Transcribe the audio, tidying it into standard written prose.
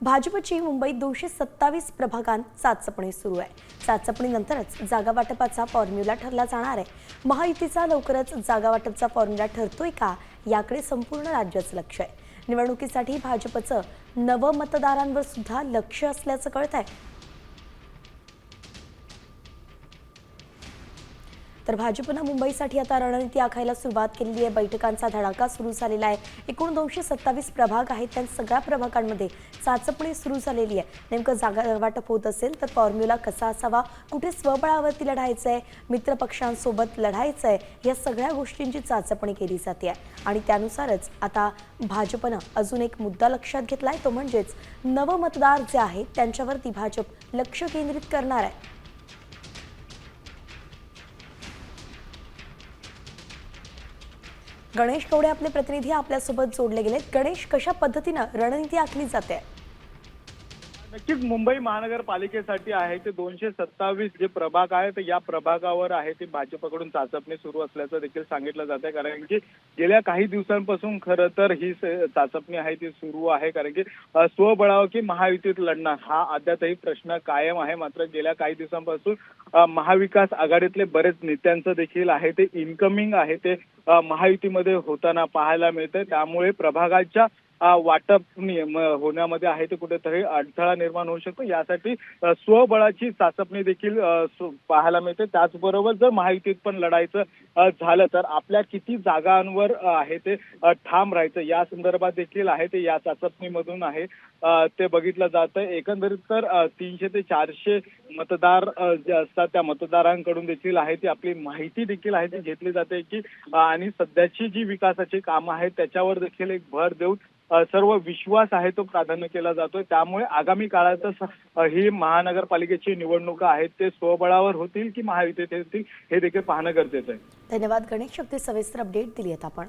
भाजपची मुंबईत 227 प्रभागांत चाचपणी सुरू आहे। चाचपणीनंतरच जागा वाटपाचा फॉर्म्युला ठरला जाणार आहे। महायुतीचा लवकरच जागा वाटपचा फॉर्म्युला ठरतोय का याकडे संपूर्ण राज्याचं लक्ष आहे। निवडणुकीसाठी भाजपचं नव मतदारांवर सुद्धा लक्ष असल्याचं कळतंय। तर भाजपनं मुंबईसाठी आता रणनीती आखायला सुरुवात केलेली आहे। बैठकांचा धडाका सुरू झालेला आहे। एकूण 227 प्रभाग आहेत, त्या सगळ्या प्रभागांमध्ये चाचपणी सुरू झालेली आहे। नेमकं जागा वाटप होत असेल तर फॉर्म्युला कसा असावा, कुठे स्वबळावरती लढायचं आहे, मित्रपक्षांसोबत लढायचं आहे, या सगळ्या गोष्टींची चाचपणी केली जाते आणि त्यानुसारच आता भाजपनं अजून एक मुद्दा लक्षात घेतलाय, तो म्हणजेच नवमतदार जे आहेत त्यांच्यावरती भाजप लक्ष केंद्रित करणार आहे। गणेश कवडे आपले प्रतिनिधी आपल्यासोबत जोडले गेलेत। गणेश, कशा पद्धतीनं रणनीती आखली जाते? नक्कीच मुंबई महानगरपालिकेसाठी आहे ते 227 जे प्रभाग आहेत या प्रभागावर आहे ते भाजपकडून चाचपणी सुरू असल्याचं देखील सांगितलं जात आहे। कारण की गेल्या काही दिवसांपासून खरं तर ही चाचपणी आहे ती सुरू आहे। कारण की स्वबळावर की महायुतीत लढणार हा अद्यापही प्रश्न कायम आहे। मात्र गेल्या काही दिवसांपासून महाविकास आघाडीतले बरेच नेत्यांचं देखील आहे ते इन्कमिंग आहे ते महायुतीमध्ये होताना पाहायला मिळतंय। त्यामुळे प्रभागाच्या वाटप होण्यामध्ये आहे ते कुठेतरी अडथळा निर्माण होऊ शकतो। यासाठी स्वबळाची चाचपणी देखील पाहायला मिळते। त्याचबरोबर जर महायुतीत पण लढायचं झालं तर आपल्या किती जागांवर आहे ते ठाम राहायचं या संदर्भात देखील आहे ते या चाचपणीमधून आहे ते बघितलं जातं। एकंदरीत तर 300 ते 400 मतदार जे असतात त्या मतदारांकडून देखील आहे ती आपली माहिती देखील आहे ती घेतली जाते की आणि सध्याची जी विकासाची कामं आहेत त्याच्यावर देखील एक भर देऊन सर्व विश्वास आहे तो प्राधान्य केला जातोय। त्यामुळे आगामी काळात ही महानगरपालिकेची निवडणुका आहेत ते स्वबळावर होतील की महायुतीत होतील हे देखील पाहणं गरजेचं आहे। धन्यवाद गणेश, अगदी सविस्तर अपडेट दिली आहेत आपण।